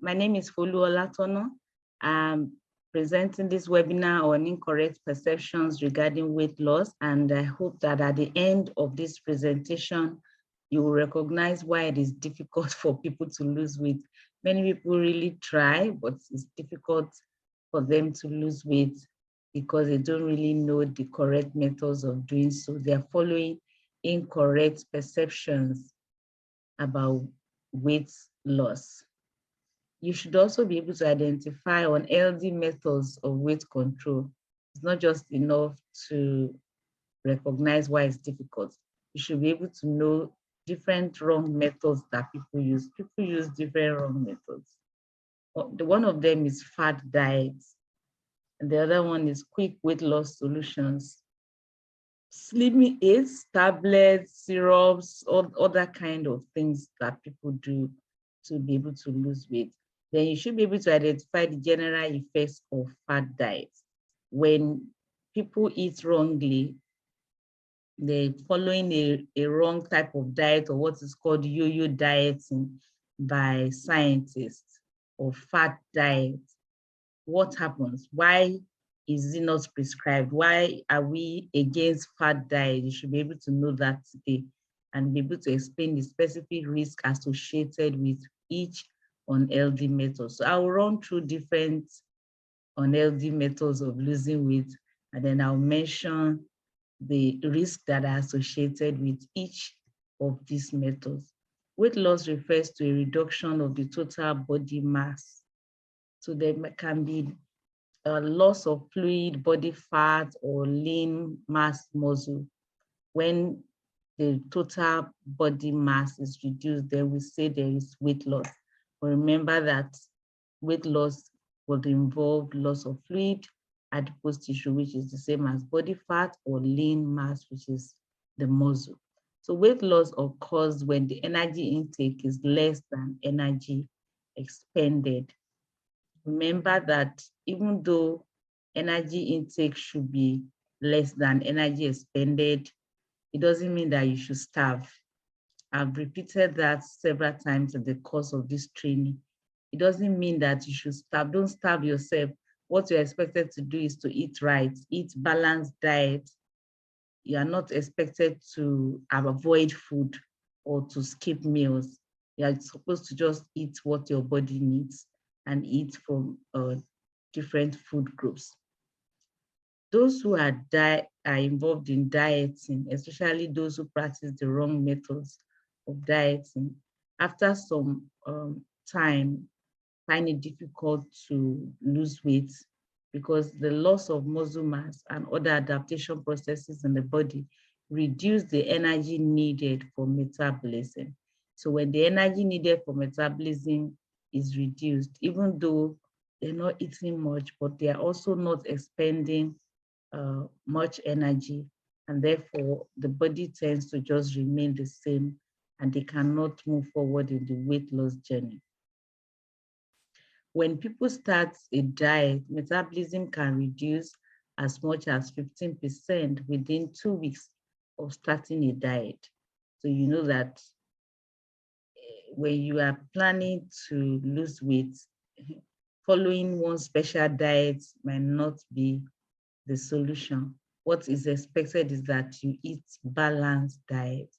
My name is Folu Olatona. I'm presenting this webinar on incorrect perceptions regarding weight loss, and I hope that at the end of this presentation, you will recognize why it is difficult for people to lose weight. Many people really try, but it's difficult for them to lose weight because they don't really know the correct methods of doing so. They are following incorrect perceptions about weight loss. You should also be able to identify unhealthy methods of weight control. It's not just enough to recognize why it's difficult. You should be able to know different wrong methods that people use. People use different wrong methods. One of them is fad diets, and the other one is quick weight loss solutions. Slimming aids, tablets, syrups, all other kind of things that people do to be able to lose weight. Then you should be able to identify the general effects of fad diets. When people eat wrongly, they're following a wrong type of diet, or what is called yo-yo dieting by scientists, or fat diet. What happens? Why is it not prescribed? Why are we against fat diet? You should be able to know that today and be able to explain the specific risk associated with each unhealthy method. So I'll run through different unhealthy methods of losing weight, and then I'll mention the risks that are associated with each of these methods. Weight loss refers to a reduction of the total body mass. So there can be a loss of fluid, body fat, or lean mass muscle. When the total body mass is reduced, then we say there is weight loss. But remember that weight loss will involve loss of fluid, adipose tissue, which is the same as body fat, or lean mass, which is the muscle. So weight loss occurs when the energy intake is less than energy expended. Remember that even though energy intake should be less than energy expended, it doesn't mean that you should starve. I've repeated that several times in the course of this training. It doesn't mean that you should starve. Don't starve yourself. What you're expected to do is to eat right, eat balanced diet. You are not expected to avoid food or to skip meals. You are supposed to just eat what your body needs and eat from different food groups. Those who are involved in dieting, especially those who practice the wrong methods of dieting, after some time, find it difficult to lose weight because the loss of muscle mass and other adaptation processes in the body reduce the energy needed for metabolism. So when the energy needed for metabolism is reduced, even though they're not eating much, but they are also not expending much energy, and therefore the body tends to just remain the same and they cannot move forward in the weight loss journey. When people start a diet, metabolism can reduce as much as 15% within 2 weeks of starting a diet. So you know that when you are planning to lose weight, following one special diet might not be the solution. What is expected is that you eat balanced diet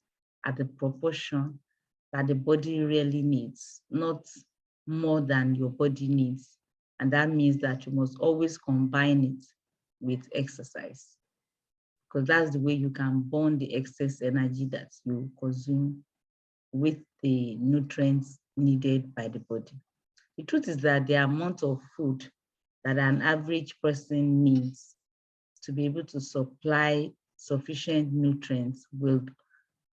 at the proportion that the body really needs, not more than your body needs. And that means that you must always combine it with exercise, because that's the way you can burn the excess energy that you consume with the nutrients needed by the body. The truth is that the amount of food that an average person needs to be able to supply sufficient nutrients will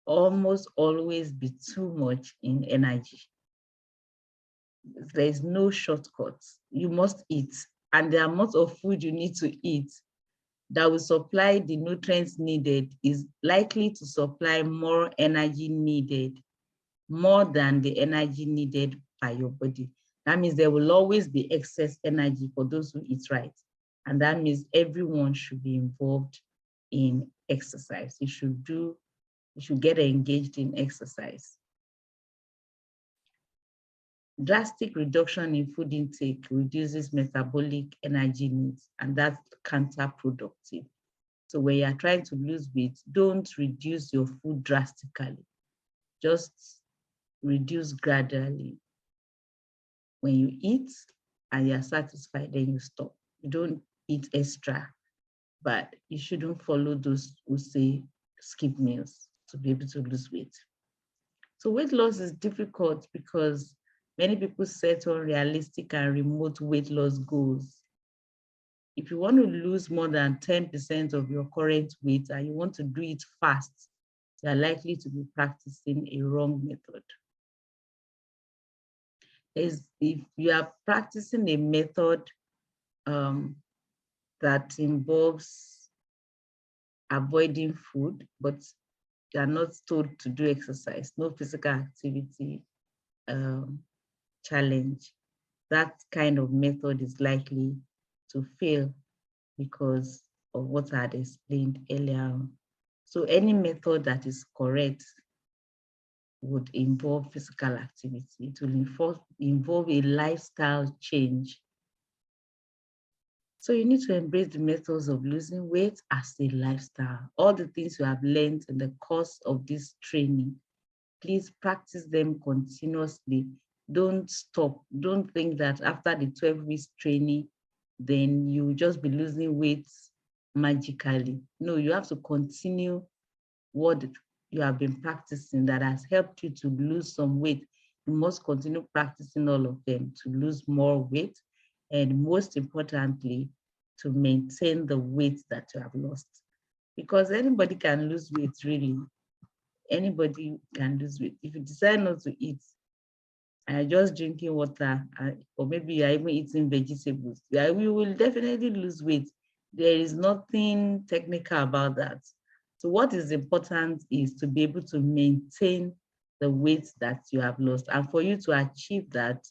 almost always be too much in energy. There is no shortcut. You must eat, and the amount of food you need to eat that will supply the nutrients needed is likely to supply more energy needed, more than the energy needed by your body. That means there will always be excess energy for those who eat right. And that means everyone should be involved in exercise. You should get engaged in exercise. Drastic reduction in food intake reduces metabolic energy needs, and that's counterproductive. So when you're trying to lose weight, don't reduce your food drastically. Just reduce gradually. When you eat and you're satisfied, then you stop. You don't eat extra, but you shouldn't follow those who say skip meals to be able to lose weight. So weight loss is difficult because many people set unrealistic and remote weight loss goals. If you want to lose more than 10% of your current weight and you want to do it fast, you are likely to be practicing a wrong method. If you are practicing a method that involves avoiding food, but you are not told to do exercise, no physical activity challenge, that kind of method is likely to fail because of what I had explained earlier. So any method that is correct would involve physical activity. It will involve a lifestyle change. So you need to embrace the methods of losing weight as a lifestyle. All the things you have learned in the course of this training, please practice them continuously. Don't stop. Don't think that after the 12 weeks training, then you will just be losing weight magically. No, you have to continue what you have been practicing that has helped you to lose some weight. You must continue practicing all of them to lose more weight, and most importantly, to maintain the weight that you have lost. Because anybody can lose weight, really. Anybody can lose weight. If you decide not to eat, and just drinking water, or maybe you're even eating vegetables, yeah, we will definitely lose weight. There is nothing technical about that. So what is important is to be able to maintain the weight that you have lost. And for you to achieve that,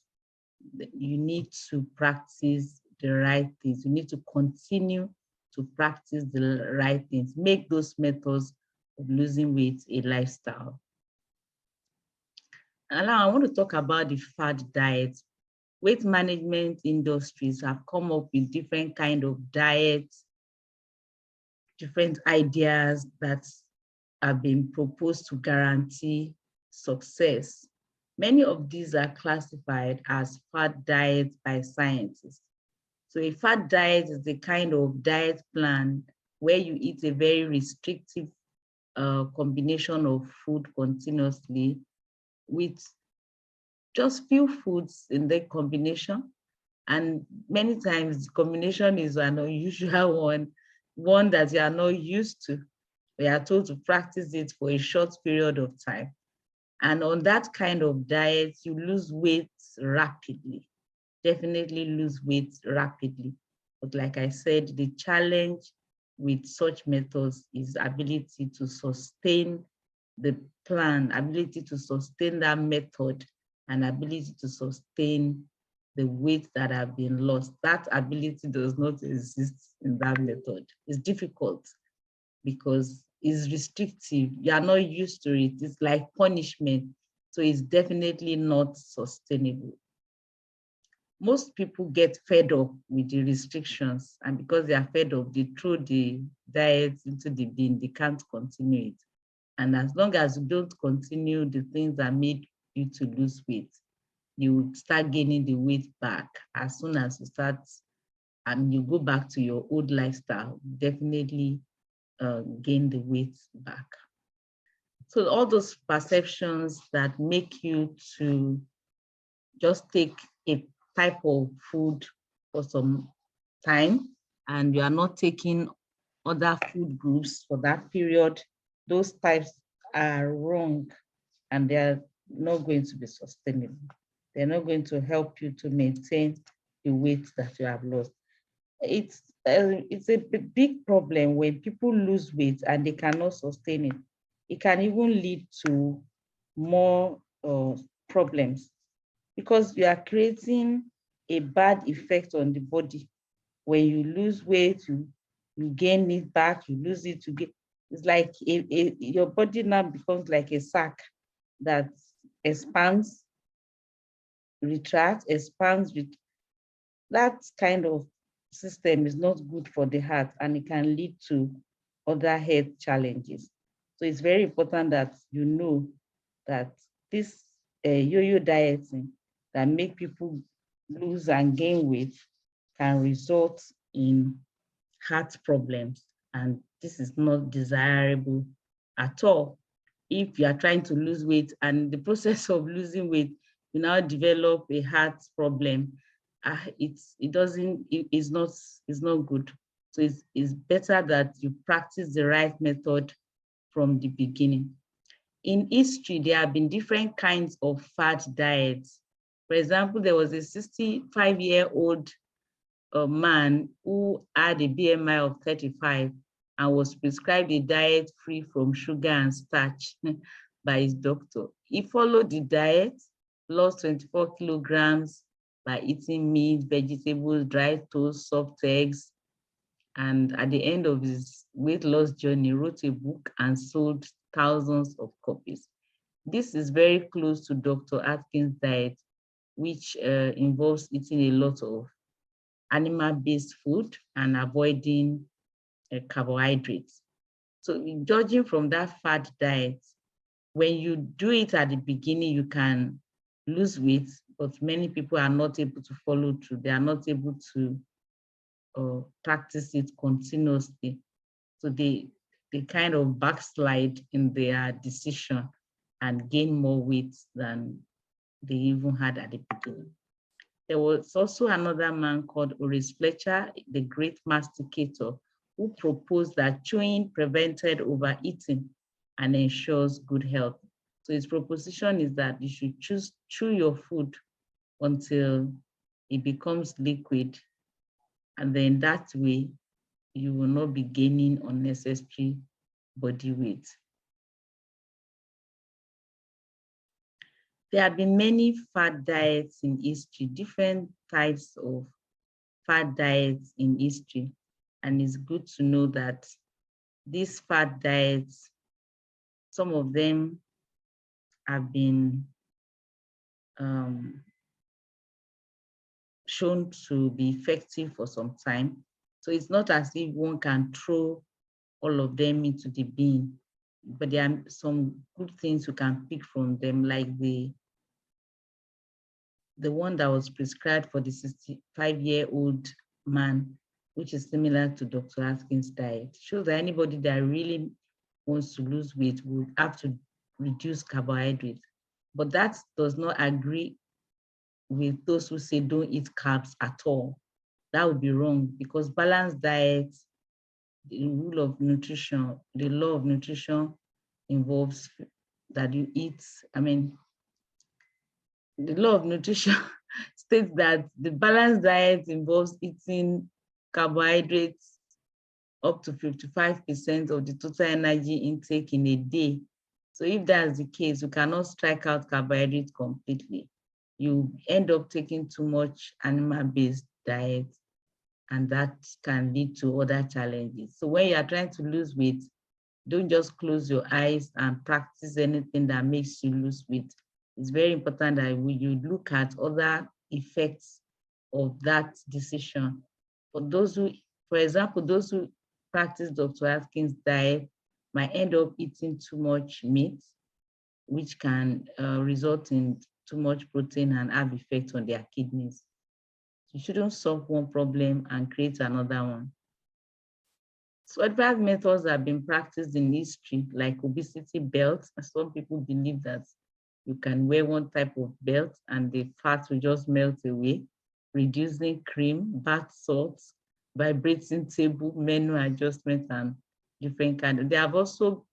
you need to practice the right things. You need to continue to practice the right things. Make those methods of losing weight a lifestyle. And now I want to talk about the fad diet. Weight management industries have come up with different kind of diets, different ideas that have been proposed to guarantee success. Many of these are classified as fad diets by scientists. So a fad diet is the kind of diet plan where you eat a very restrictive combination of food continuously with just few foods in the combination. And many times the combination is an unusual one that you are not used to. We are told to practice it for a short period of time. And on that kind of diet, you lose weight rapidly, definitely lose weight rapidly. But like I said, the challenge with such methods is ability to sustain the plan, ability to sustain that method, and ability to sustain the weight that have been lost. That ability does not exist in that method. It's difficult because it's restrictive. You are not used to it. It's like punishment. So it's definitely not sustainable. Most people get fed up with the restrictions, and because they are fed up, they throw the diet into the bin. They can't continue it. And as long as you don't continue the things that made you to lose weight, you would start gaining the weight back. As soon as you start and you go back to your old lifestyle, definitely gain the weight back. So all those perceptions that make you to just take a type of food for some time and you are not taking other food groups for that period, those types are wrong and they're not going to be sustainable. They're not going to help you to maintain the weight that you have lost. It's a big problem when people lose weight and they cannot sustain it. It can even lead to more problems because you are creating a bad effect on the body. When you lose weight, you gain it back, you lose it, you get, it's like your body now becomes like a sack that expands retract, expands. That kind of system is not good for the heart, and it can lead to other health challenges. So it's very important that you know that this yo-yo dieting that make people lose and gain weight can result in heart problems, and this is not desirable at all. If you are trying to lose weight and in the process of losing weight, you now develop a heart problem, it's not good. So it's better that you practice the right method from the beginning. In history, there have been different kinds of fat diets. For example, there was a 65-year-old man who had a BMI of 35 and was prescribed a diet free from sugar and starch by his doctor. He followed the diet, lost 24 kilograms by eating meat, vegetables, dried toast, soft eggs, and at the end of his weight loss journey, wrote a book and sold thousands of copies. This is very close to Dr. Atkins' diet, which involves eating a lot of animal-based food and avoiding carbohydrates. So judging from that fat diet, when you do it at the beginning, you can lose weight, but many people are not able to follow through. They are not able to practice it continuously. So they kind of backslide in their decision and gain more weight than they even had at the beginning. There was also another man called Horace Fletcher, the great masticator, who proposed that chewing prevented overeating and ensures good health. So his proposition is that you should chew your food until it becomes liquid, and then that way you will not be gaining unnecessary body weight. There have been many fad diets in history, different types of fad diets in history. And it's good to know that these fad diets, some of them have been shown to be effective for some time. So it's not as if one can throw all of them into the bin, but there are some good things you can pick from them, like the one that was prescribed for the 65-year-old man, which is similar to Dr. Atkins' diet. Shows that anybody that really wants to lose weight would have to reduce carbohydrates. But that does not agree with those who say don't eat carbs at all. That would be wrong, because balanced diet, the rule of nutrition, the law of nutrition involves that you eat, the law of nutrition states that the balanced diet involves eating carbohydrates up to 55% of the total energy intake in a day. So if that's the case, you cannot strike out carbohydrates completely. You end up taking too much animal-based diet, and that can lead to other challenges. So when you are trying to lose weight, don't just close your eyes and practice anything that makes you lose weight. It's very important that you look at other effects of that decision. For those who, for example, those who practice Dr. Atkins' diet might end up eating too much meat, which can result in too much protein and have effects on their kidneys. You shouldn't solve one problem and create another one. So advanced methods have been practiced in history, like obesity belts. Some people believe that you can wear one type of belt and the fat will just melt away. Reducing cream, bath salts, vibrating table, menu adjustment, and different kinds. There have also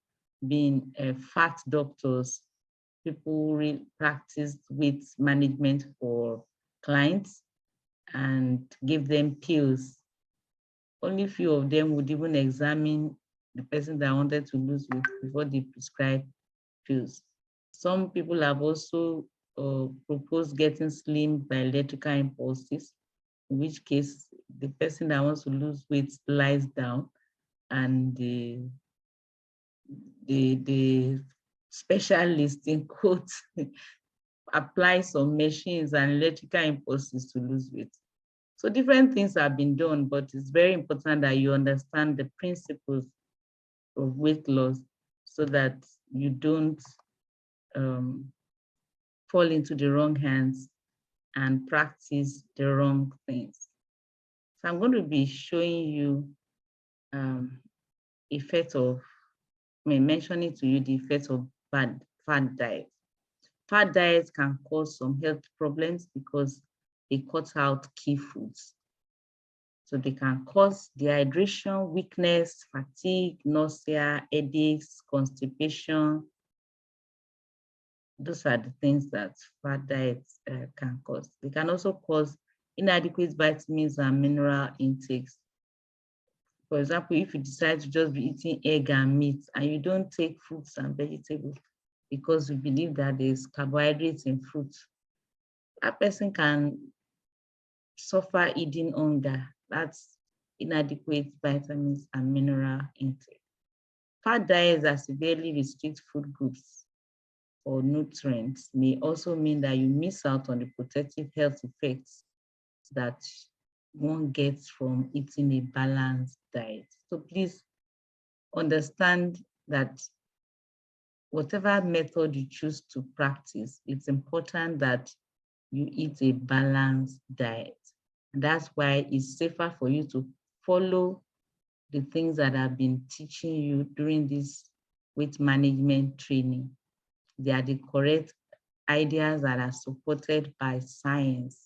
been fat doctors. People practiced weight management for clients and give them pills. Only few of them would even examine the person that wanted to lose weight before they prescribe pills. Some people have also proposed getting slim by electrical impulses, in which case the person that wants to lose weight lies down and the specialist in quotes apply some machines and electrical impulses to lose weight. So different things have been done, but it's very important that you understand the principles of weight loss so that you don't fall into the wrong hands and practice the wrong things. So I'm going to be showing you effect of, mentioning to you the effects of fat diet. Fat diets can cause some health problems because they cut out key foods. So they can cause dehydration, weakness, fatigue, nausea, headaches, constipation. Those are the things that fat diets can cause. They can also cause inadequate vitamins and mineral intakes. For example, if you decide to just be eating egg and meat and you don't take fruits and vegetables because you believe that there's carbohydrates in fruits, that person can suffer eating hunger. That's inadequate vitamins and mineral intake. Fat diets that severely restrict food groups or nutrients may also mean that you miss out on the protective health effects that one gets from eating a balanced diet. So please understand that whatever method you choose to practice, it's important that you eat a balanced diet. And that's why it's safer for you to follow the things that I've been teaching you during this weight management training. They are the correct ideas that are supported by science.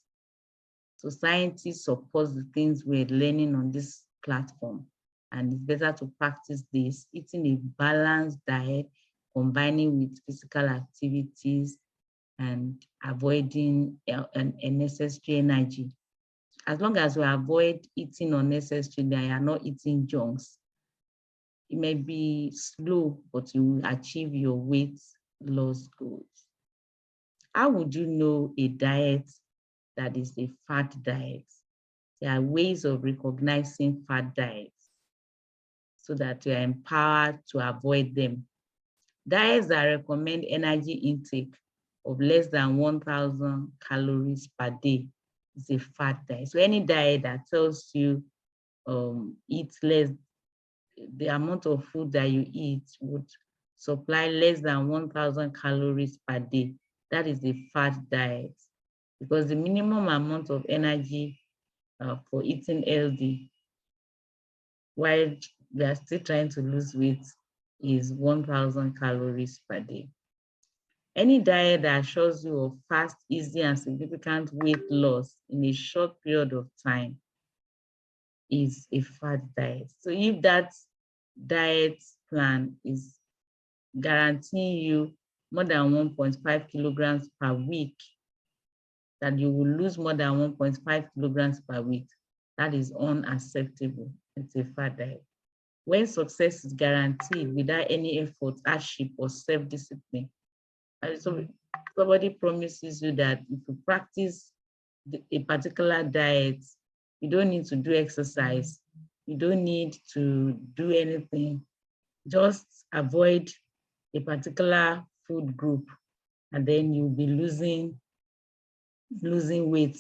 So scientists support the things we're learning on this platform. And it's better to practice this, eating a balanced diet, combining with physical activities and avoiding unnecessary energy. As long as you avoid eating unnecessarily and you're not eating junks, it may be slow, but you will achieve your weight loss goals. How would you know a diet that is a fat diet? There are ways of recognizing fat diets so that you are empowered to avoid them. Diets that recommend energy intake of less than 1,000 calories per day is a fat diet. So any diet that tells you eat less, the amount of food that you eat would supply less than 1,000 calories per day, that is a fat diet, because the minimum amount of energy for eating healthy while we are still trying to lose weight is 1,000 calories per day. Any diet that assures you of fast, easy, and significant weight loss in a short period of time is a fat diet. So if that diet plan is guaranteeing you more than 1.5 kilograms per week, that you will lose more than 1.5 kilograms per week, that is unacceptable. It's a fat diet. When success is guaranteed without any effort, hardship, or self-discipline, so somebody promises you that if you practice a particular diet, you don't need to do exercise, you don't need to do anything, just avoid a particular food group, and then you'll be losing weight.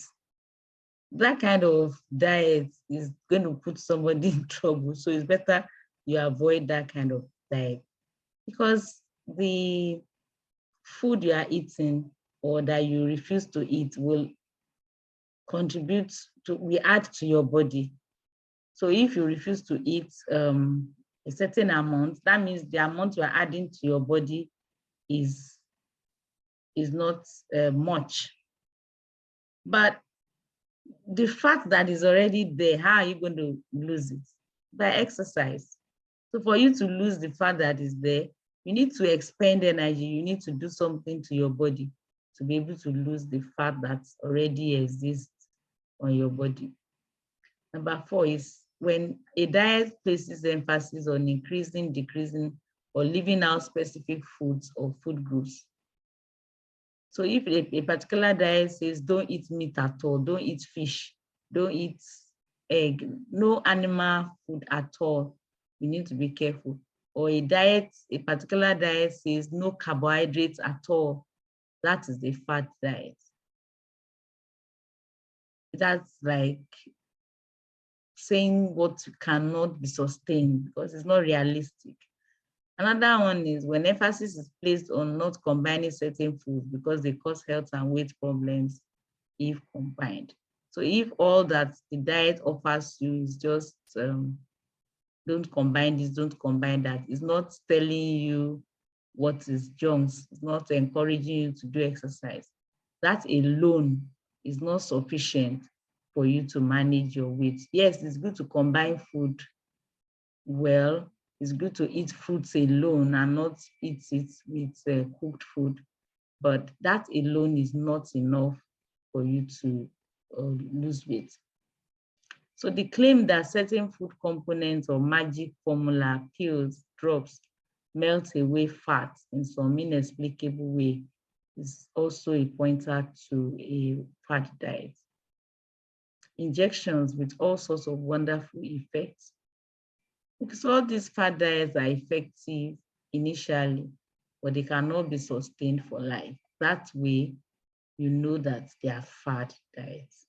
That kind of diet is going to put somebody in trouble. So it's better you avoid that kind of diet, because the food you are eating or that you refuse to eat will contribute to, we add to your body. So if you refuse to eat a certain amount, that means the amount you are adding to your body is not much. But the fat that is already there, how are you going to lose it? By exercise. So for you to lose the fat that is there, you need to expend energy. You need to do something to your body to be able to lose the fat that already exists on your body. Number 4 is when a diet places emphasis on increasing, decreasing, or leaving out specific foods or food groups. So if a particular diet says don't eat meat at all, don't eat fish, don't eat egg, no animal food at all, you need to be careful. Or a particular diet says no carbohydrates at all, That is the fat diet. That's like saying what cannot be sustained because it's not realistic. Another one is when emphasis is placed on not combining certain foods because they cause health and weight problems if combined. So if all that the diet offers you is just don't combine this, don't combine that, it's not telling you what is junk, it's not encouraging you to do exercise. That alone is not sufficient for you to manage your weight. Yes, it's good to combine food well. It's good to eat fruits alone and not eat it with cooked food. But that alone is not enough for you to lose weight. So the claim that certain food components or magic formula, pills, drops, melt away fat in some inexplicable way is also a pointer to a fat diet. Injections with all sorts of wonderful effects. Because all these fat diets are effective initially, but they cannot be sustained for life. That way, you know that they are fat diets.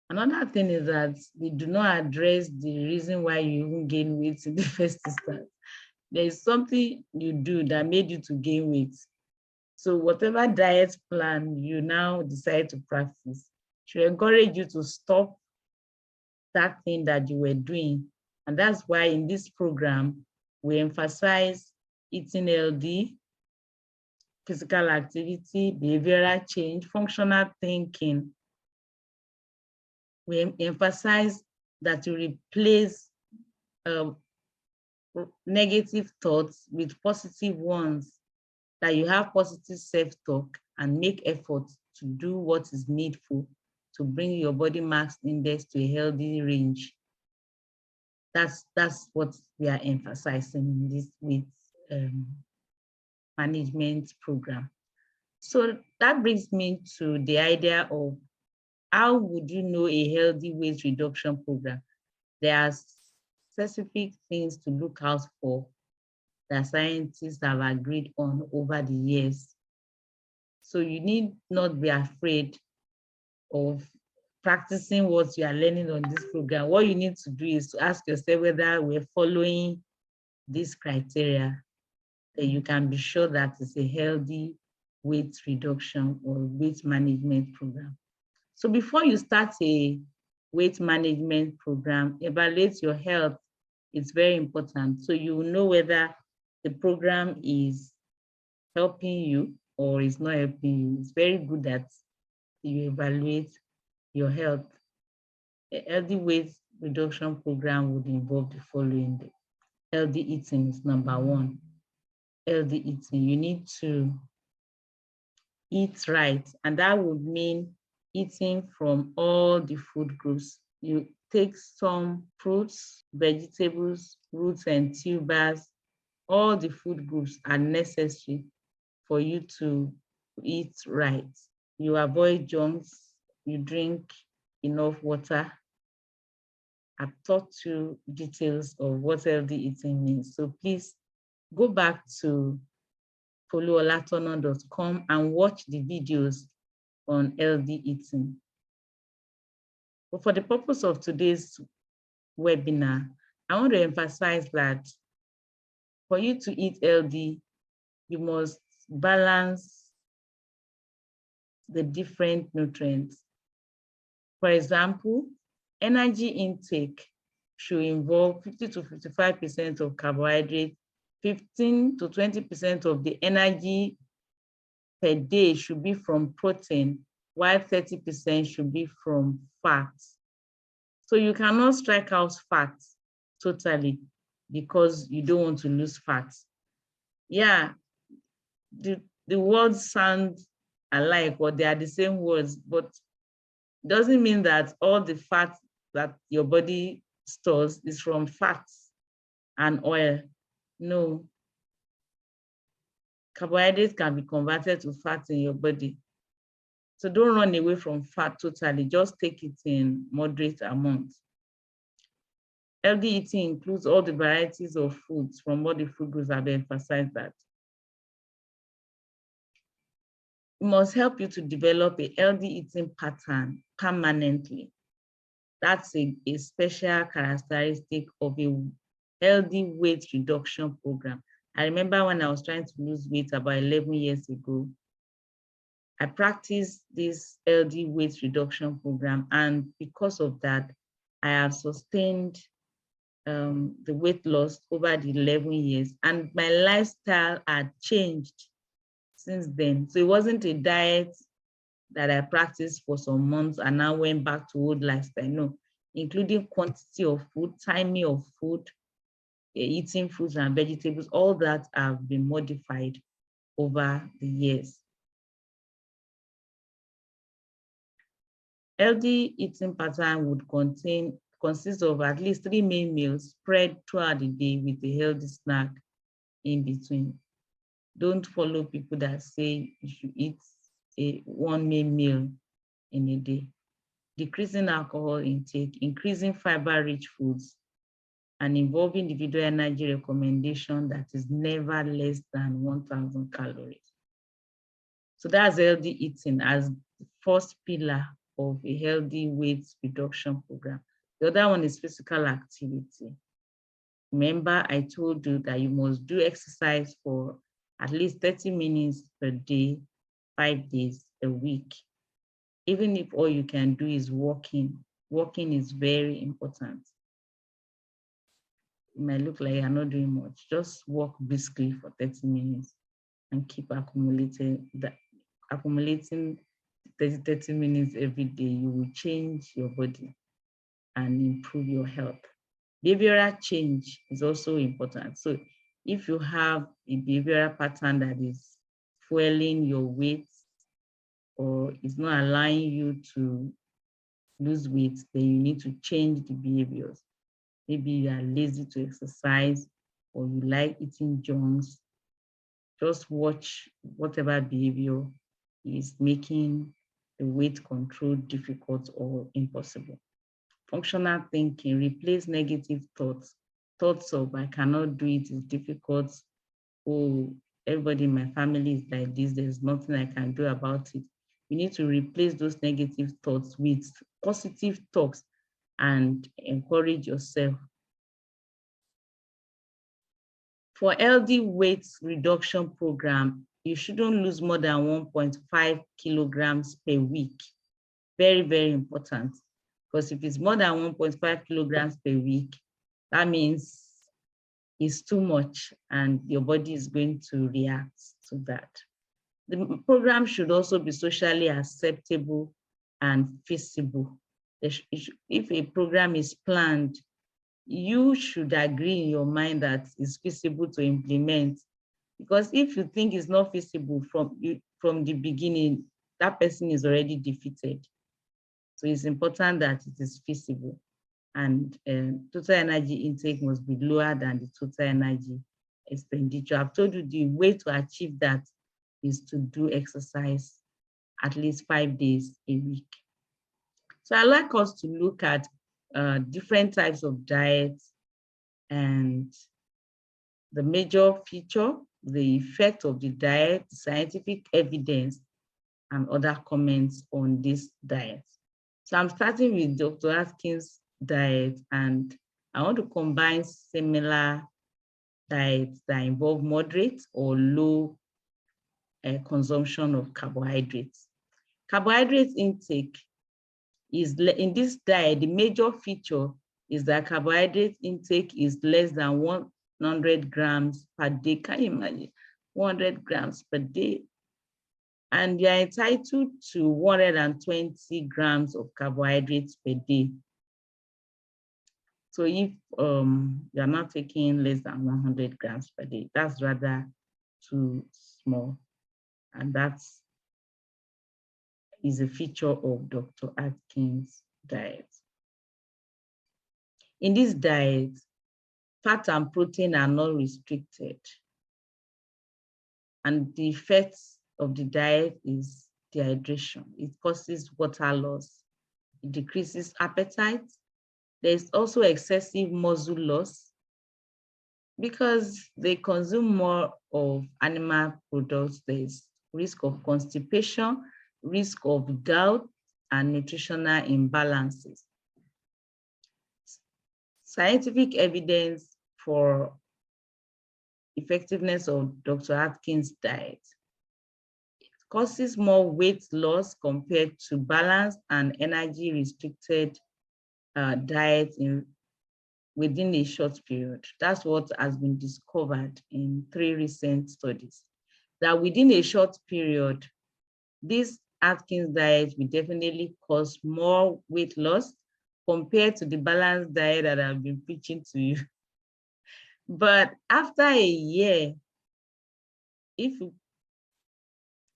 Another thing is that they do not address the reason why you even gain weight in the first instance. There is something you do that made you to gain weight. So whatever diet plan you now decide to practice should encourage you to stop that thing that you were doing. And that's why in this program, we emphasize eating healthy, physical activity, behavioral change, functional thinking. We emphasize that you replace negative thoughts with positive ones, that you have positive self-talk and make efforts to do what is needful to bring your body mass index to a healthy range. That's what we are emphasizing in this weight management program. So that brings me to the idea of how would you know a healthy weight reduction program? There are specific things to look out for that scientists have agreed on over the years. So you need not be afraid of practicing what you are learning on this program. What you need to do is to ask yourself whether we're following this criteria, that you can be sure that it's a healthy weight reduction or weight management program. So before you start a weight management program, evaluate your health. It's very important. So you will know whether the program is helping you or is not helping you. It's very good that you evaluate your health. A healthy weight reduction program would involve the following. Healthy eating is number one. Healthy eating, you need to eat right, and that would mean eating from all the food groups. You take some fruits, vegetables, roots and tubers. All the food groups are necessary for you to eat right. You avoid junks, you drink enough water. I've taught you details of what healthy eating means. So please go back to foluolatona.com and watch the videos on healthy eating. But for the purpose of today's webinar, I want to emphasize that for you to eat healthy, you must balance the different nutrients. For example, energy intake should involve 50 to 55% of carbohydrate, 15 to 20% of the energy per day should be from protein, while 30% should be from fat. So you cannot strike out fat totally because you don't want to lose fat. Yeah, the words sound alike or they are the same words, but doesn't mean that all the fat that your body stores is from fats and oil. No. Carbohydrates can be converted to fat in your body. So don't run away from fat totally, just take it in moderate amounts. Healthy eating includes all the varieties of foods from all the food groups. I've emphasized that. It must help you to develop a healthy eating pattern permanently. That's a special characteristic of a healthy weight reduction program. I remember when I was trying to lose weight about 11 years ago, I practiced this healthy weight reduction program, and because of that, I have sustained the weight loss over the 11 years, and my lifestyle had changed since then. So it wasn't a diet that I practiced for some months and now went back to old lifestyle. No, including quantity of food, timing of food, eating fruits and vegetables, all that have been modified over the years. Healthy eating pattern would consist of at least 3 main meals spread throughout the day with a healthy snack in between. Don't follow people that say you should eat one main meal in a day. Decreasing alcohol intake, increasing fiber-rich foods, and involving individual energy recommendation that is never less than 1,000 calories. So that's healthy eating as the first pillar of a healthy weight reduction program. The other one is physical activity. Remember, I told you that you must do exercise for at least 30 minutes per day, 5 days a week. Even if all you can do is walking, walking is very important. It might look like you're not doing much. Just walk briskly for 30 minutes and keep accumulating 30 minutes every day. You will change your body and improve your health. Behavioral change is also important. So if you have a behavioral pattern that is fueling your weight or is not allowing you to lose weight, then you need to change the behaviors. Maybe you are lazy to exercise or you like eating junks. Just watch whatever behavior is making the weight control difficult or impossible. Functional thinking, replace negative thoughts. Thoughts of I cannot do it, is difficult. Oh, everybody in my family is like this, there's nothing I can do about it. You need to replace those negative thoughts with positive thoughts and encourage yourself. For healthy weight reduction program, you shouldn't lose more than 1.5 kilograms per week. Very, very important. Because if it's more than 1.5 kilograms per week, that means it's too much and your body is going to react to that. The program should also be socially acceptable and feasible. If a program is planned, you should agree in your mind that it's feasible to implement. Because if you think it's not feasible from the beginning, that person is already defeated. So it's important that it is feasible. And total energy intake must be lower than the total energy expenditure. I've told you the way to achieve that is to do exercise at least 5 days a week. So I'd like us to look at different types of diets and the major feature, the effect of the diet, scientific evidence, and other comments on this diet. So I'm starting with Dr. Atkins' diet, and I want to combine similar diets that involve moderate or low consumption of carbohydrates. Carbohydrate intake is, in this diet, the major feature is that carbohydrate intake is less than 100 grams per day. Can you imagine? 100 grams per day. And you're entitled to 120 grams of carbohydrates per day. So if you're not taking less than 100 grams per day, that's rather too small. And that is a feature of Dr. Atkins' diet. In this diet, fat and protein are not restricted. And the effects of the diet is dehydration. It causes water loss. It decreases appetite. There's also excessive muscle loss because they consume more of animal products. There's risk of constipation, risk of gout, and nutritional imbalances. Scientific evidence for effectiveness of Dr. Atkins' diet. It causes more weight loss compared to balanced and energy restricted diet within a short period. That's what has been discovered in 3 recent studies, that within a short period, this Atkins diet will definitely cause more weight loss compared to the balanced diet that I've been preaching to you. But after a year, if you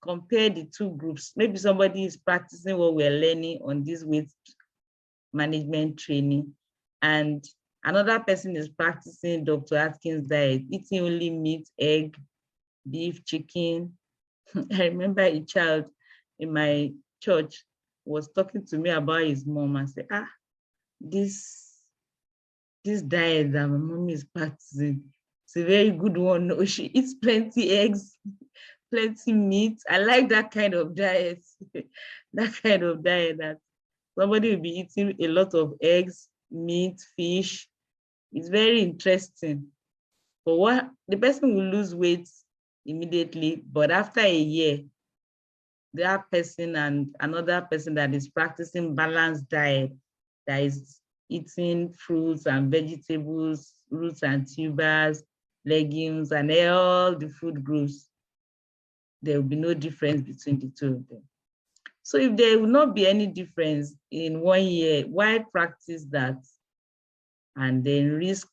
compare the two groups, maybe somebody is practicing what we're learning on this weight management training, and another person is practicing Dr. Atkins' diet, eating only meat, egg, beef, chicken. I remember a child in my church was talking to me about his mom and said, this diet that my mom is practicing, it's a very good one. No, she eats plenty eggs, plenty meat. I like that kind of diet. That kind of diet that somebody will be eating a lot of eggs, meat, fish. It's very interesting. But what the person will lose weight immediately, but after a year, that person and another person that is practicing balanced diet, that is eating fruits and vegetables, roots and tubers, legumes, and all the food groups, there will be no difference between the two of them. So if there will not be any difference in 1 year, why practice that and then risk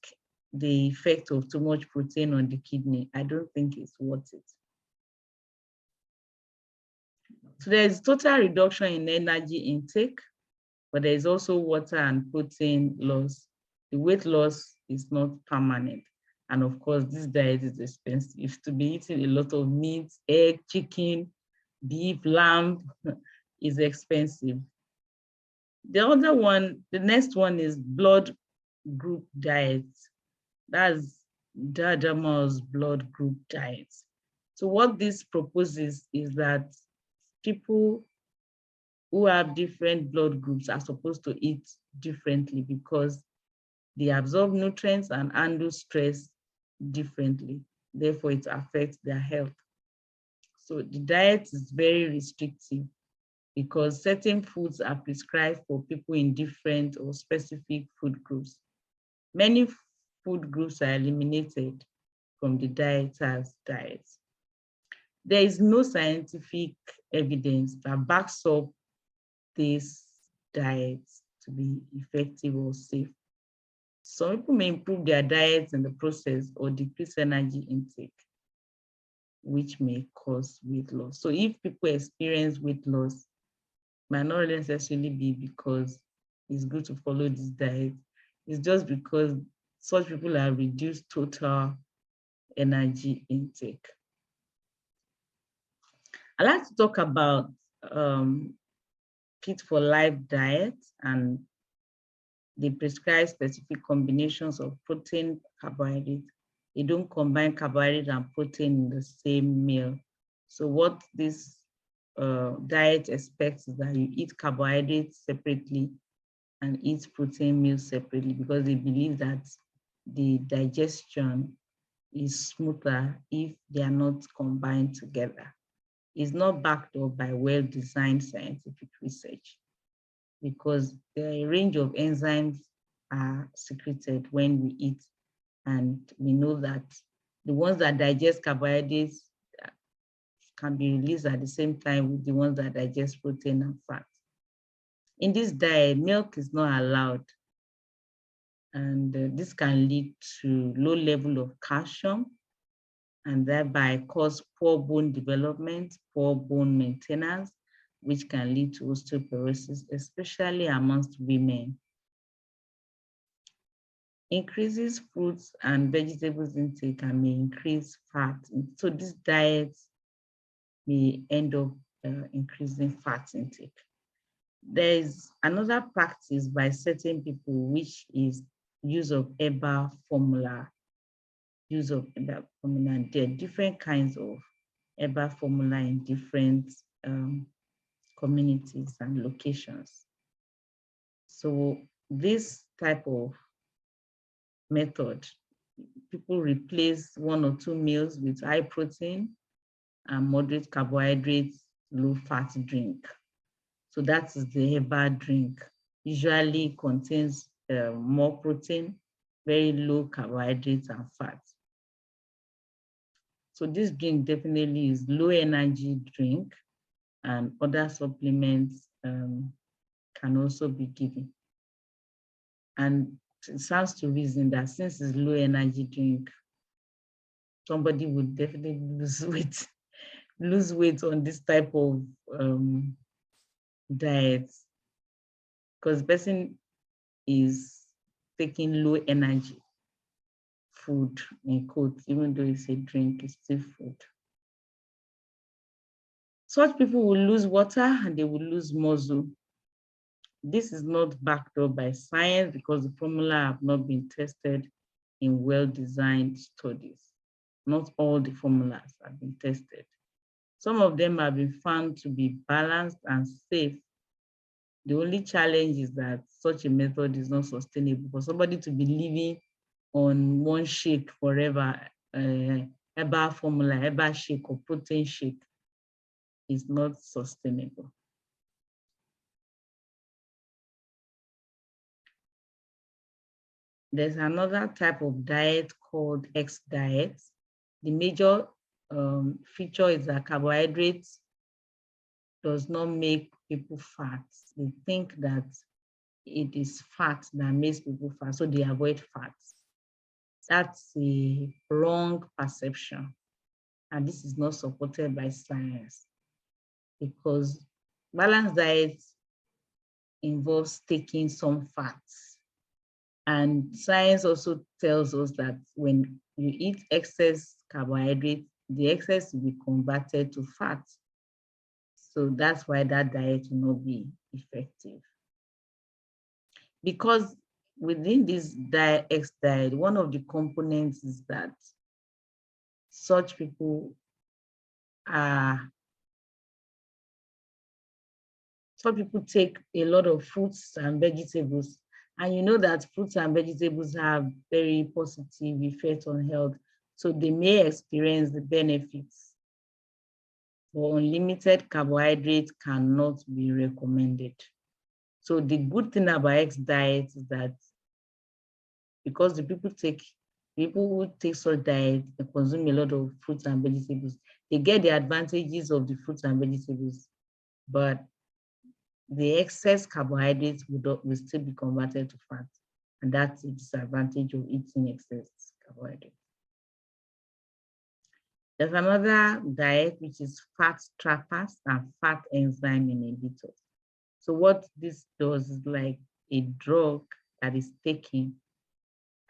the effect of too much protein on the kidney? I don't think it's worth it. So there's total reduction in energy intake, but there is also water and protein loss. The weight loss is not permanent. And of course, this diet is expensive. To be eating a lot of meat, egg, chicken, beef, lamb is expensive. The other one, the next one is blood group diet. That's Dadamo's blood group diet. So what this proposes is that people who have different blood groups are supposed to eat differently because they absorb nutrients and handle stress differently. Therefore, it affects their health. So the diet is very restrictive because certain foods are prescribed for people in different or specific food groups. Many food groups are eliminated from the dieter's diet. There is no scientific evidence that backs up this diet to be effective or safe. Some people may improve their diets in the process or decrease energy intake, which may cause weight loss. So if people experience weight loss, it might not necessarily be because it's good to follow this diet. It's just because such people have reduced total energy intake. I'd like to talk about Fit for Life diet, and they prescribe specific combinations of protein, carbohydrate. They don't combine carbohydrate and protein in the same meal. So what this diet expects is that you eat carbohydrates separately and eat protein meals separately, because they believe that the digestion is smoother if they are not combined together. It's not backed up by well-designed scientific research, because the range of enzymes are secreted when we eat. And we know that the ones that digest carbohydrates can be released at the same time with the ones that digest protein and fat. In this diet, milk is not allowed. And this can lead to low level of calcium and thereby cause poor bone development, poor bone maintenance, which can lead to osteoporosis, especially amongst women. Increases fruits and vegetables intake and may increase fat. So this diet may end up increasing fat intake. There is another practice by certain people, which is use of herbal formula. There are different kinds of herbal formula in different communities and locations. So this type of method, people replace 1 or 2 meals with high protein and moderate carbohydrates, low fat drink. So that is the herbal drink. Usually contains more protein, very low carbohydrates and fat. So this drink definitely is low energy drink, and other supplements can also be given. And it stands to reason that since it's low energy drink, somebody would definitely lose weight on this type of diet, because the person is taking low energy food, in quotes, even though it's a drink, it's still food. Such people will lose water and they will lose muscle. This is not backed up by science because the formula have not been tested in well-designed studies. Not all the formulas have been tested. Some of them have been found to be balanced and safe. The only challenge is that such a method is not sustainable. For somebody to be living on one shake forever, herbal formula, herbal shake or protein shake, is not sustainable. There's another type of diet called X diet. The major feature is that carbohydrates does not make people fat. They think that it is fat that makes people fat, so they avoid fats. That's a wrong perception, and this is not supported by science, because balanced diet involves taking some fats. And science also tells us that when you eat excess carbohydrate, the excess will be converted to fat. So that's why that diet will not be effective. Because within this X diet, one of the components is that such people take a lot of fruits and vegetables. And you know that fruits and vegetables have very positive effects on health. So they may experience the benefits. But unlimited carbohydrate cannot be recommended. So the good thing about X diet is that because the people who take such diet and consume a lot of fruits and vegetables, they get the advantages of the fruits and vegetables, but the excess carbohydrates will still be converted to fat. And that's the disadvantage of eating excess carbohydrates. There's another diet, which is fat trappers and fat enzyme inhibitors. So what this does is like a drug that is taken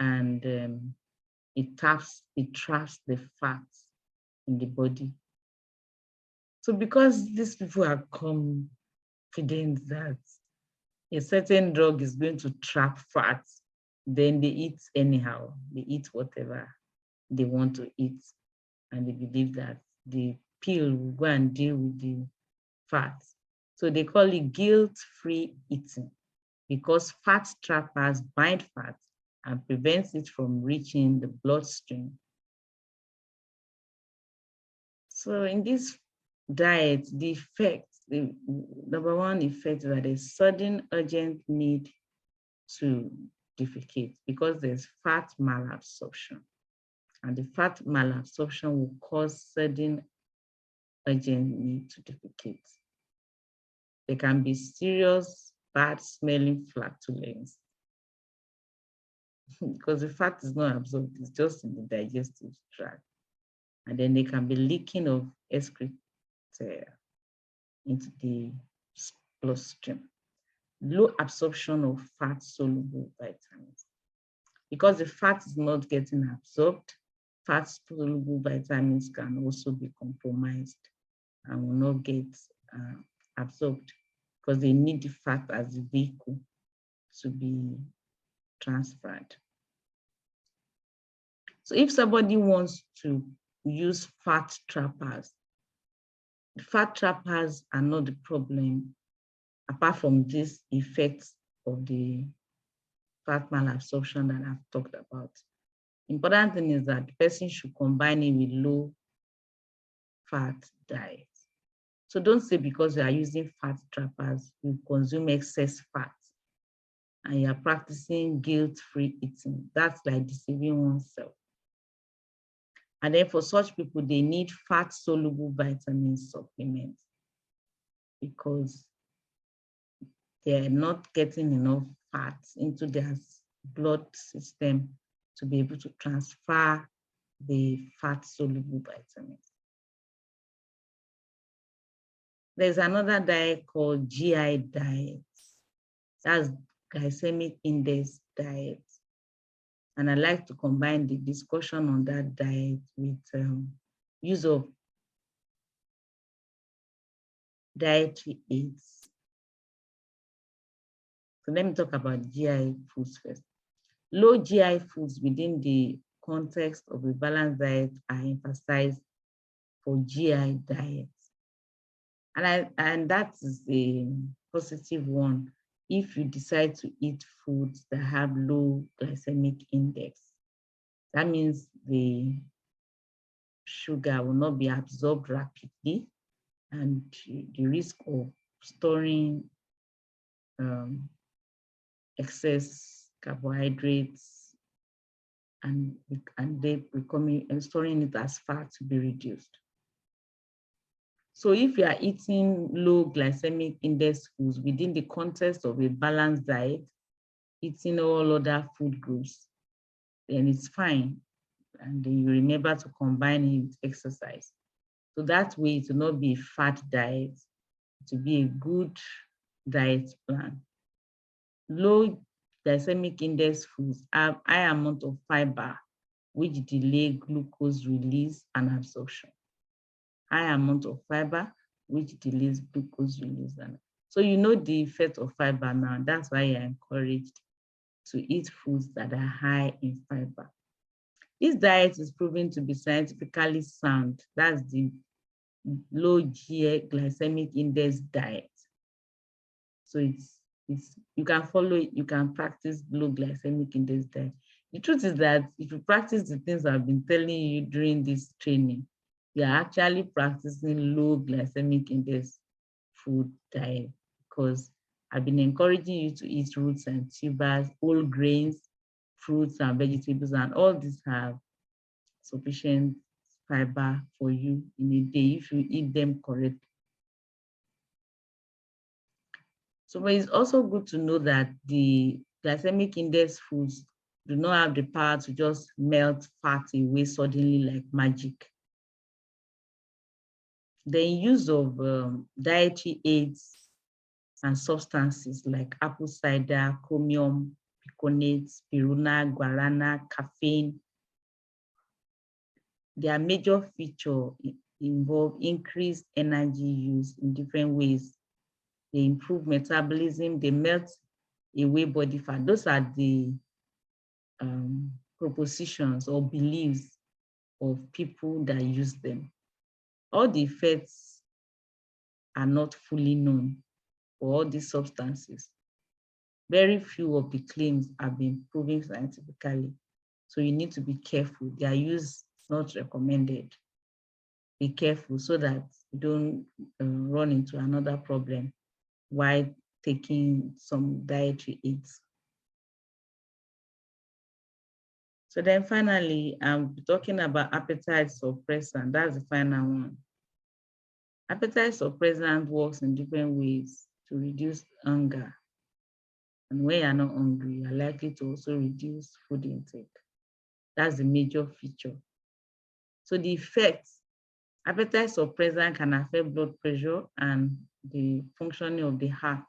and it traps the fats in the body. So because these people are confident that a certain drug is going to trap fats, then they eat anyhow. They eat whatever they want to eat, and they believe that the pill will go and deal with the fats. So they call it guilt-free eating, because fat trappers bind fat and prevents it from reaching the bloodstream. So in this diet, the number one effect is that there's sudden urgent need to defecate because there's fat malabsorption. And the fat malabsorption will cause sudden urgent need to defecate. There can be serious, bad smelling flatulence because the fat is not absorbed, it's just in the digestive tract. And then there can be leaking of excreta into the bloodstream. Low absorption of fat-soluble vitamins. Because the fat is not getting absorbed, fat-soluble vitamins can also be compromised and will not get absorbed because they need the fat as a vehicle to be transferred. So if somebody wants to use fat trappers, fat trappers are not the problem, apart from these effects of the fat malabsorption that I've talked about. Important thing is that the person should combine it with low fat diet. So don't say because you are using fat trappers, you consume excess fat and you are practicing guilt-free eating. That's like deceiving oneself. And then for such people, they need fat-soluble vitamin supplements because they're not getting enough fat into their blood system to be able to transfer the fat-soluble vitamins. There's another diet called GI diet. That's glycemic index diet. And I like to combine the discussion on that diet with use of dietary aids. So let me talk about GI foods first. Low GI foods within the context of a balanced diet are emphasized for GI diets. And that is a positive one if you decide to eat foods that have low glycemic index. That means the sugar will not be absorbed rapidly and the risk of storing excess carbohydrates and they becoming and storing it as fat to be reduced. So if you are eating low glycemic index foods within the context of a balanced diet, eating all other food groups, then it's fine. And then you remember to combine it with exercise. So that way it will not be a fat diet, it will be a good diet plan. Low glycemic index foods have high amount of fiber, which delay glucose release and absorption. High amount of fiber, which delays glucose release. So you know the effect of fiber now. That's why you're encouraged to eat foods that are high in fiber. This diet is proven to be scientifically sound. That's the low glycemic index diet. So it's you can follow it, you can practice low glycemic index diet. The truth is that if you practice the things I've been telling you during this training, you are actually practicing low glycemic index food diet because I've been encouraging you to eat roots and tubers, whole grains, fruits and vegetables, and all these have sufficient fiber for you in a day if you eat them correctly. So it's also good to know that the glycemic index foods do not have the power to just melt fat away suddenly like magic. The use of dietary aids and substances like apple cider, chromium, piconate, spirulina, guarana, caffeine, their major feature involve increased energy use in different ways. They improve metabolism, they melt away body fat. Those are the propositions or beliefs of people that use them. All the effects are not fully known for all these substances. Very few of the claims have been proven scientifically. So you need to be careful. Their use is not recommended. Be careful so that you don't run into another problem while taking some dietary aids. So then finally, I'm talking about appetite suppressant. That's the final one. Appetite suppressant works in different ways to reduce hunger. And when you're not hungry, you're likely to also reduce food intake. That's the major feature. So the effects, appetite suppressant can affect blood pressure and the functioning of the heart.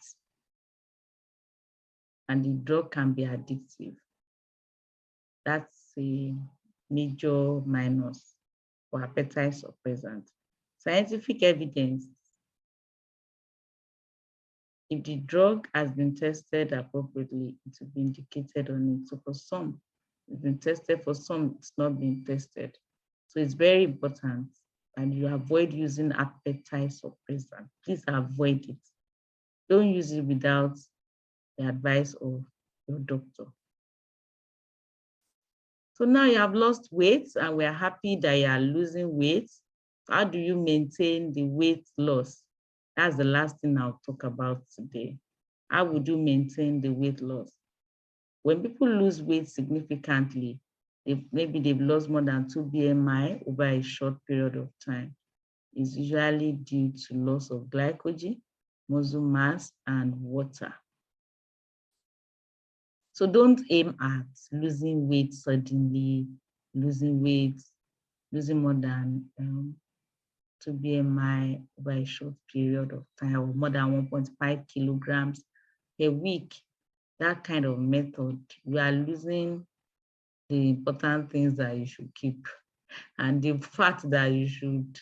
And the drug can be addictive. That's a major minus for appetite suppressant. Scientific evidence, if the drug has been tested appropriately, it will be indicated on it. So for some, it's been tested, for some, it's not been tested. So it's very important and you avoid using appetite suppressant. Please avoid it. Don't use it without the advice of your doctor. So now you have lost weight and we are happy that you are losing weight. How do you maintain the weight loss? That's the last thing I'll talk about today. How would you maintain the weight loss? When people lose weight significantly, maybe they've lost more than 2 BMI over a short period of time, it's usually due to loss of glycogen, muscle mass, and water. So don't aim at losing weight suddenly, losing more than 2 BMI over a short period of time, or more than 1.5 kilograms a week. That kind of method, you are losing the important things that you should keep. And the fat that you should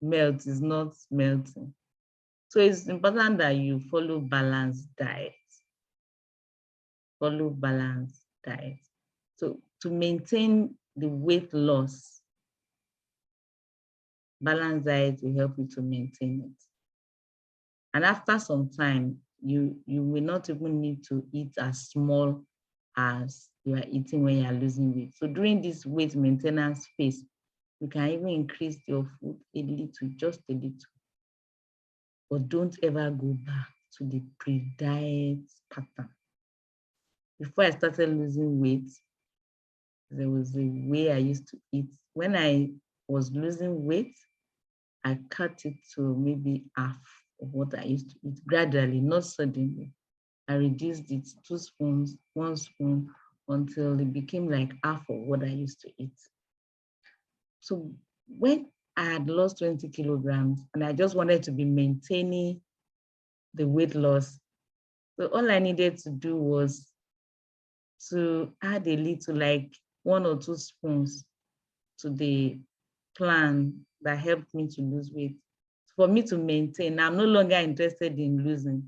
melt is not melting. So it's important that you follow balanced diet. Follow balanced diet. So to maintain the weight loss, balanced diet will help you to maintain it. And after some time, you will not even need to eat as small as you are eating when you are losing weight. So during this weight maintenance phase, you can even increase your food a little, just a little. But don't ever go back to the pre-diet pattern. Before I started losing weight, there was a way I used to eat. When I was losing weight, I cut it to maybe half of what I used to eat gradually, not suddenly. I reduced it 2 spoons, 1 spoon, until it became like half of what I used to eat. So when I had lost 20 kilograms and I just wanted to be maintaining the weight loss, so all I needed to do was to add a little, like 1 or 2 spoons to the plan that helped me to lose weight. For me to maintain, I'm no longer interested in losing.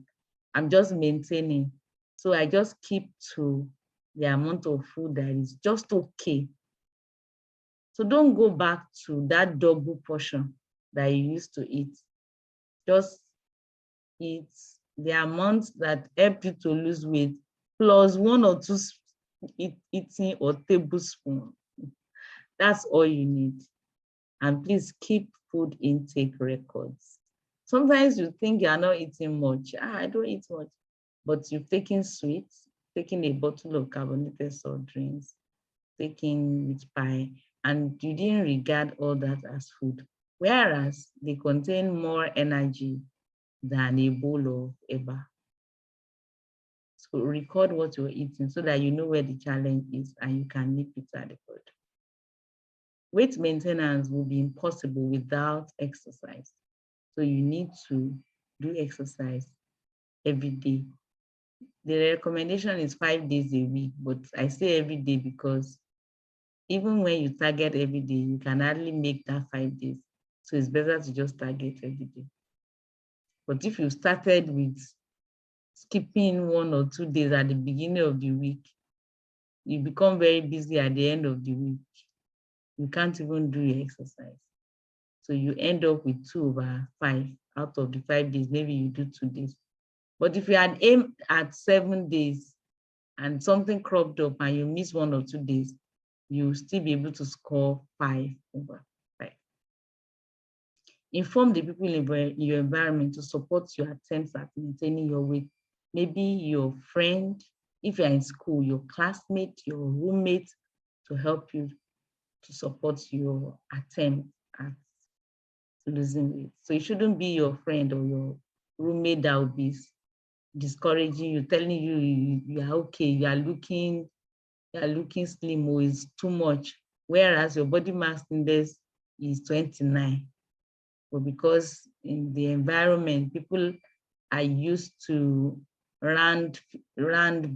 I'm just maintaining. So I just keep to the amount of food that is just okay. So don't go back to that double portion that you used to eat. Just eat the amount that helped you to lose weight plus 1 or 2 eating or tablespoon. That's all you need. And please keep food intake records. Sometimes you think you are not eating much. I don't eat much. But you've taken sweets, taking a bottle of carbonated soft drinks, taking meat pie, and you didn't regard all that as food. Whereas they contain more energy than a bowl of eba. So record what you're eating so that you know where the challenge is and you can nip it at the bud. Weight maintenance will be impossible without exercise. So you need to do exercise every day. The recommendation is 5 days a week, but I say every day because even when you target every day, you can hardly make that 5 days. So it's better to just target every day. But if you started with skipping 1 or 2 days at the beginning of the week, you become very busy at the end of the week. You can't even do your exercise. So you end up with 2/5 out of the 5 days, maybe you do 2 days. But if you had aimed at 7 days and something cropped up and you miss 1 or 2 days, you'll still be able to score 5/5. Inform the people in your environment to support your attempts at maintaining your weight. Maybe your friend, if you're in school, your classmate, your roommate, to help you to support your attempt at losing weight. So it shouldn't be your friend or your roommate that will be discouraging you, telling you you are okay, you are looking slim, or it's too much, whereas your body mass index is 29. But because in the environment, people are used to round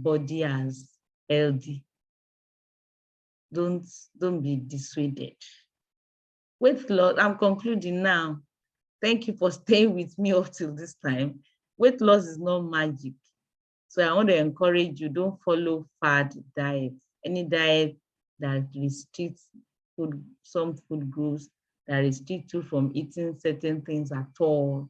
body as healthy. Don't be dissuaded. Weight loss, I'm concluding now. Thank you for staying with me up till this time. Weight loss is not magic. So I want to encourage you, don't follow fad diets. Any diet that restricts some food groups that restrict you from eating certain things at all.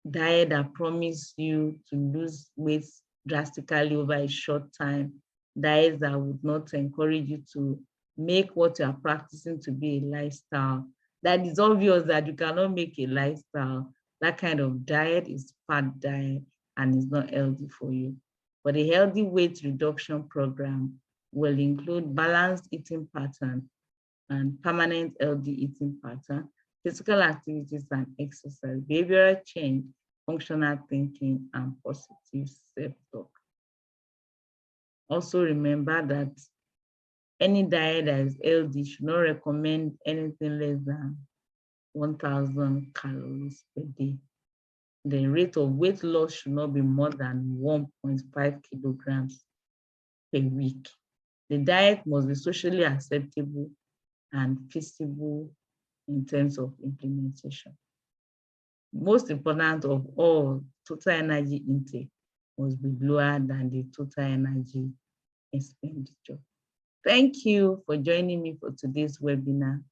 Diet that promise you to lose weight drastically over a short time. Diets that would not encourage you to make what you are practicing to be a lifestyle. That is obvious that you cannot make a lifestyle. That kind of diet is fat diet and is not healthy for you. But a healthy weight reduction program will include balanced eating pattern and permanent healthy eating pattern, physical activities and exercise, behavioral change, functional thinking, and positive self-talk. Also remember that any diet that is healthy should not recommend anything less than 1,000 calories per day. The rate of weight loss should not be more than 1.5 kilograms per week. The diet must be socially acceptable and feasible in terms of implementation. Most important of all, total energy intake must be lower than the total energy expenditure. Thank you for joining me for today's webinar.